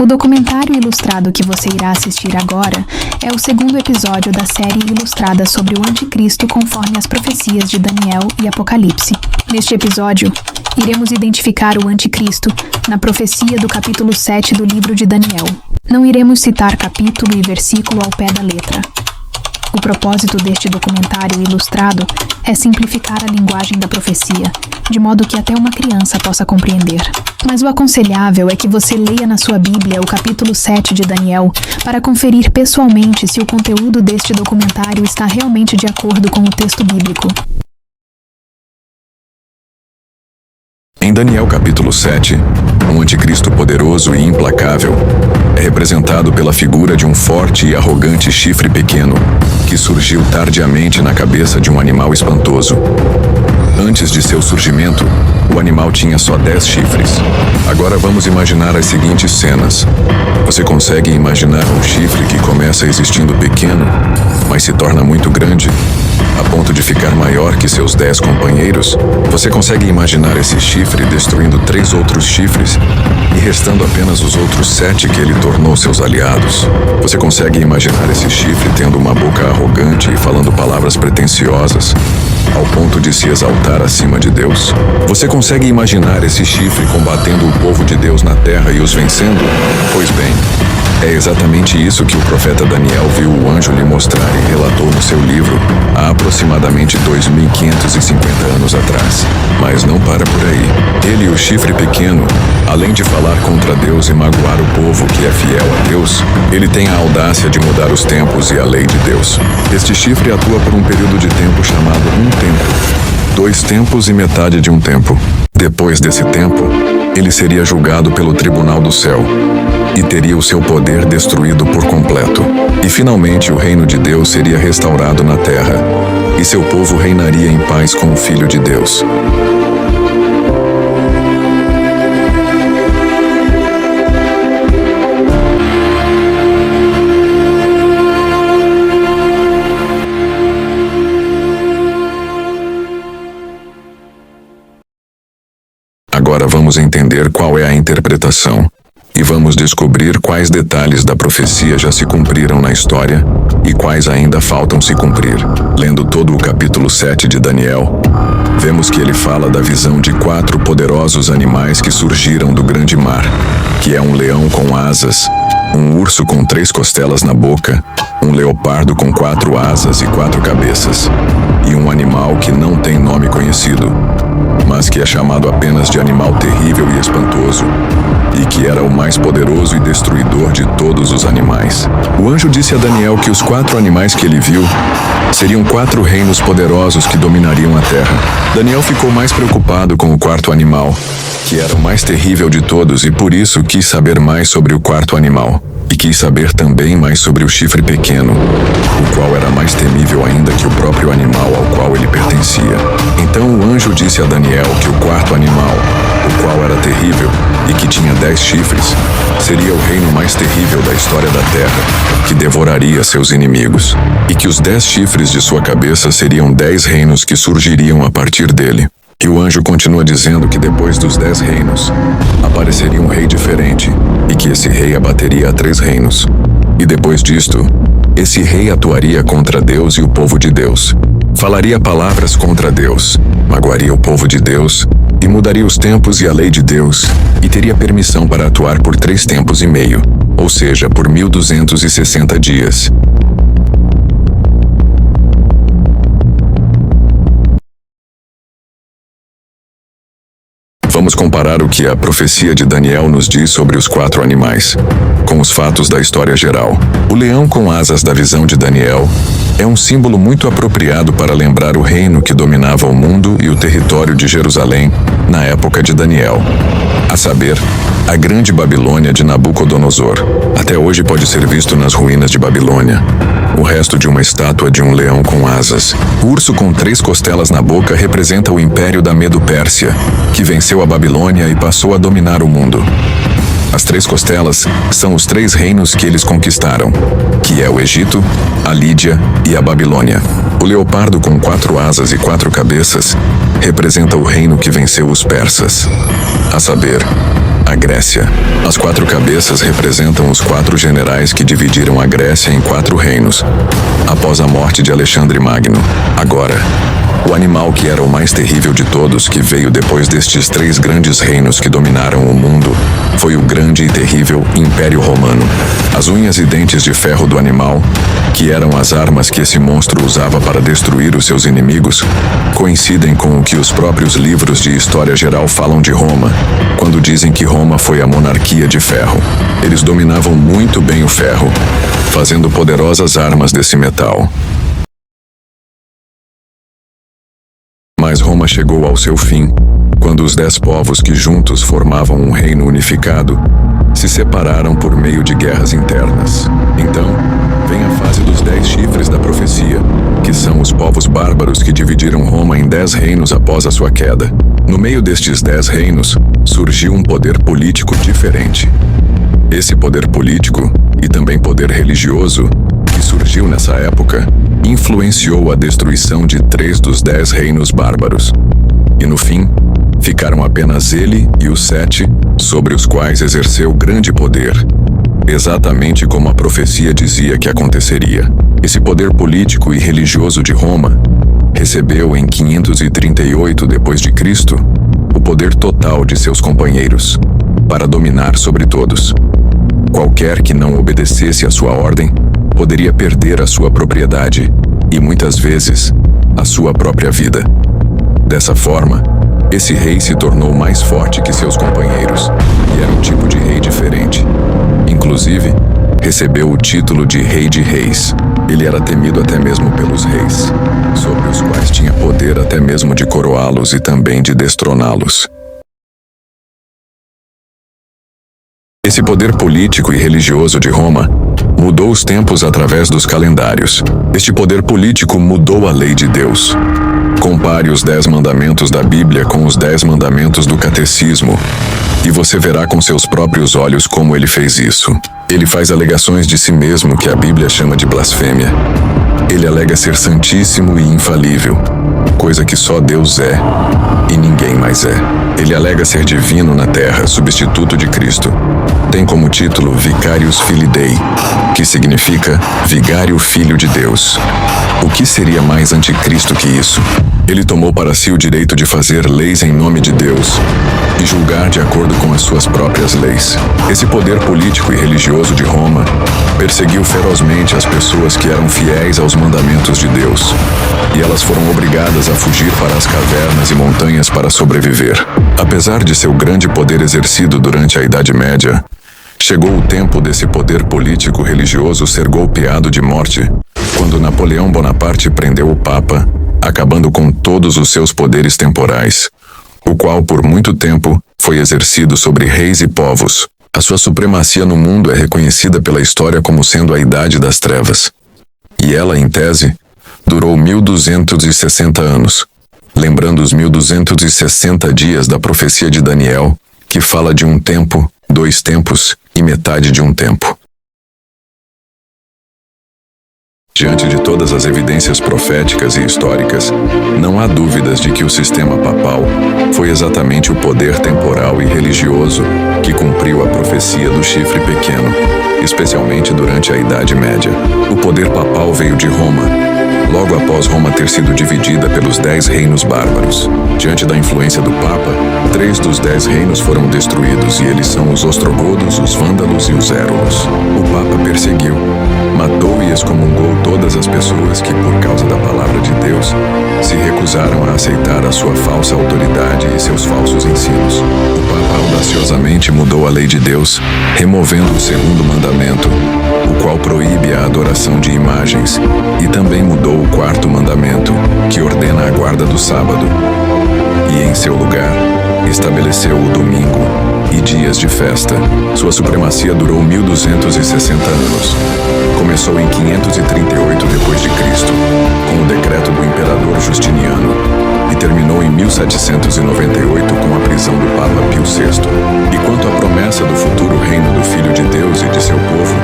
O documentário ilustrado que você irá assistir agora é o segundo episódio da série ilustrada sobre o Anticristo conforme as profecias de Daniel e Apocalipse. Neste episódio, iremos identificar o Anticristo na profecia do capítulo 7 do livro de Daniel. Não iremos citar capítulo e versículo ao pé da letra. O propósito deste documentário ilustrado é simplificar a linguagem da profecia, de modo que até uma criança possa compreender. Mas o aconselhável é que você leia na sua Bíblia o capítulo 7 de Daniel para conferir pessoalmente se o conteúdo deste documentário está realmente de acordo com o texto bíblico. Em Daniel capítulo 7, um anticristo poderoso e implacável é representado pela figura de um forte e arrogante chifre pequeno que surgiu tardiamente na cabeça de um animal espantoso. Antes de seu surgimento, o animal tinha só 10 chifres. Agora vamos imaginar as seguintes cenas. Você consegue imaginar um chifre que começa existindo pequeno, mas se torna muito grande, a ponto de ficar maior que seus 10 companheiros? Você consegue imaginar esse chifre destruindo 3 outros chifres e restando apenas os outros 7 que ele tornou seus aliados? Você consegue imaginar esse chifre tendo uma boca arrogante e falando palavras pretensiosas, ao ponto de se exaltar acima de Deus? Você consegue imaginar esse chifre combatendo o povo de Deus na terra e os vencendo? Pois bem, é exatamente isso que o profeta Daniel viu o anjo lhe mostrar e relatou no seu livro há aproximadamente 2.550 anos atrás. Mas não para por aí. Ele, o chifre pequeno, além de falar contra Deus e magoar o povo que é fiel a Deus, ele tem a audácia de mudar os tempos e a lei de Deus. Este chifre atua por um período de tempo chamado um tempo, 2 tempos e metade de um tempo. Depois desse tempo, ele seria julgado pelo tribunal do céu e teria o seu poder destruído por completo. E finalmente o reino de Deus seria restaurado na terra, e seu povo reinaria em paz com o Filho de Deus. Agora vamos entender qual é a interpretação. E vamos descobrir quais detalhes da profecia já se cumpriram na história e quais ainda faltam se cumprir. Lendo todo o capítulo 7 de Daniel, vemos que ele fala da visão de 4 poderosos animais que surgiram do grande mar, que é um leão com asas, um urso com 3 costelas na boca, um leopardo com 4 asas e 4 cabeças, e um animal que não tem nome conhecido, mas que é chamado apenas de animal terrível e espantoso, e que era o mais poderoso e destruidor de todos os animais. O anjo disse a Daniel que os 4 animais que ele viu seriam 4 reinos poderosos que dominariam a terra. Daniel ficou mais preocupado com o 4º animal, que era o mais terrível de todos, e por isso quis saber mais sobre o 4º animal. E quis saber também mais sobre o chifre pequeno, o qual era mais temível ainda que o próprio animal ao qual ele pertencia. Então o anjo disse a Daniel que o 4º animal, o qual era terrível e que tinha 10 chifres, seria o reino mais terrível da história da terra, que devoraria seus inimigos, e que os 10 chifres de sua cabeça seriam 10 reinos que surgiriam a partir dele. E o anjo continua dizendo que depois dos 10 reinos, apareceria um rei diferente, e que esse rei abateria a 3 reinos. E depois disto, esse rei atuaria contra Deus e o povo de Deus. Falaria palavras contra Deus, magoaria o povo de Deus, e mudaria os tempos e a lei de Deus, e teria permissão para atuar por 3 tempos e meio, ou seja, por 1260 dias. Vamos comparar o que a profecia de Daniel nos diz sobre os 4 animais, com os fatos da história geral. O leão com asas da visão de Daniel é um símbolo muito apropriado para lembrar o reino que dominava o mundo e o território de Jerusalém na época de Daniel, a saber, a Grande Babilônia de Nabucodonosor. Até hoje pode ser visto nas ruínas de Babilônia o resto de uma estátua de um leão com asas. O urso com 3 costelas na boca representa o Império da Medo-Pérsia, que venceu a Babilônia e passou a dominar o mundo. As 3 costelas são os 3 reinos que eles conquistaram, que é o Egito, a Lídia e a Babilônia. O leopardo com 4 asas e 4 cabeças representa o reino que venceu os persas, a saber, a Grécia. As 4 cabeças representam os 4 generais que dividiram a Grécia em 4 reinos, após a morte de Alexandre Magno. Agora, o animal que era o mais terrível de todos, que veio depois destes 3 grandes reinos que dominaram o mundo, foi o grande e terrível Império Romano. As unhas e dentes de ferro do animal, que eram as armas que esse monstro usava para destruir os seus inimigos, coincidem com o que os próprios livros de história geral falam de Roma, quando dizem que Roma foi a monarquia de ferro. Eles dominavam muito bem o ferro, fazendo poderosas armas desse metal. Mas Roma chegou ao seu fim, quando os 10 povos que juntos formavam um reino unificado se separaram por meio de guerras internas. Então, vem a fase dos 10 chifres da profecia, que são os povos bárbaros que dividiram Roma em 10 reinos após a sua queda. No meio destes 10 reinos, surgiu um poder político diferente. Esse poder político, e também poder religioso, que surgiu nessa época, influenciou a destruição de 3 dos 10 reinos bárbaros. E no fim, ficaram apenas ele e os 7, sobre os quais exerceu grande poder, exatamente como a profecia dizia que aconteceria. Esse poder político e religioso de Roma recebeu em 538 d.C. o poder total de seus companheiros, para dominar sobre todos. Qualquer que não obedecesse à sua ordem poderia perder a sua propriedade e, muitas vezes, a sua própria vida. Dessa forma, esse rei se tornou mais forte que seus companheiros e era um tipo de rei diferente. Inclusive, recebeu o título de Rei de Reis. Ele era temido até mesmo pelos reis, sobre os quais tinha poder até mesmo de coroá-los e também de destroná-los. Esse poder político e religioso de Roma mudou os tempos através dos calendários. Este poder político mudou a lei de Deus. Compare os 10 mandamentos da Bíblia com os 10 mandamentos do Catecismo, e você verá com seus próprios olhos como ele fez isso. Ele faz alegações de si mesmo que a Bíblia chama de blasfêmia. Ele alega ser santíssimo e infalível, coisa que só Deus é, e ninguém mais é. Ele alega ser divino na terra, substituto de Cristo. Tem como título Vicarius Filii Dei, que significa Vigário Filho de Deus. O que seria mais anticristo que isso? Ele tomou para si o direito de fazer leis em nome de Deus e julgar de acordo com as suas próprias leis. Esse poder político e religioso de Roma perseguiu ferozmente as pessoas que eram fiéis aos mandamentos de Deus, e elas foram obrigadas a fugir para as cavernas e montanhas para sobreviver. Apesar de seu grande poder exercido durante a Idade Média, chegou o tempo desse poder político religioso ser golpeado de morte, quando Napoleão Bonaparte prendeu o Papa, acabando com todos os seus poderes temporais, o qual por muito tempo foi exercido sobre reis e povos. A sua supremacia no mundo é reconhecida pela história como sendo a Idade das Trevas. E ela, em tese, durou 1260 anos, lembrando os 1260 dias da profecia de Daniel, que fala de um tempo, 2 tempos e metade de um tempo. Diante de todas as evidências proféticas e históricas, não há dúvidas de que o sistema papal foi exatamente o poder temporal e religioso que cumpriu a profecia do chifre pequeno, especialmente durante a Idade Média. O poder papal veio de Roma, logo após Roma ter sido dividida pelos 10 reinos bárbaros. Diante da influência do Papa, 3 dos 10 reinos foram destruídos, e eles são os ostrogodos, os vândalos e os érulos. O Papa perseguiu, matou e excomungou todas as pessoas que, por causa da palavra de Deus, se recusaram a aceitar a sua falsa autoridade e seus falsos ensinos. O Papa audaciosamente mudou a lei de Deus, removendo o 2º mandamento, o qual proíbe a adoração de imagens, e também mudou o 4º mandamento, que ordena a guarda do sábado. E em seu lugar, estabeleceu o domingo e dias de festa. Sua supremacia durou 1260 anos. Começou em 538 d.C., com o decreto do imperador Justiniano, e terminou em 1798 com a prisão do Papa Pio VI. E quanto à promessa do futuro reino do Filho de Deus e de seu povo,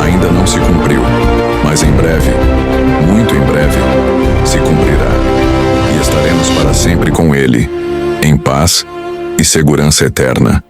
ainda não se cumpriu, mas em breve, muito em breve, se cumprirá, e estaremos para sempre com ele, em paz e segurança eterna.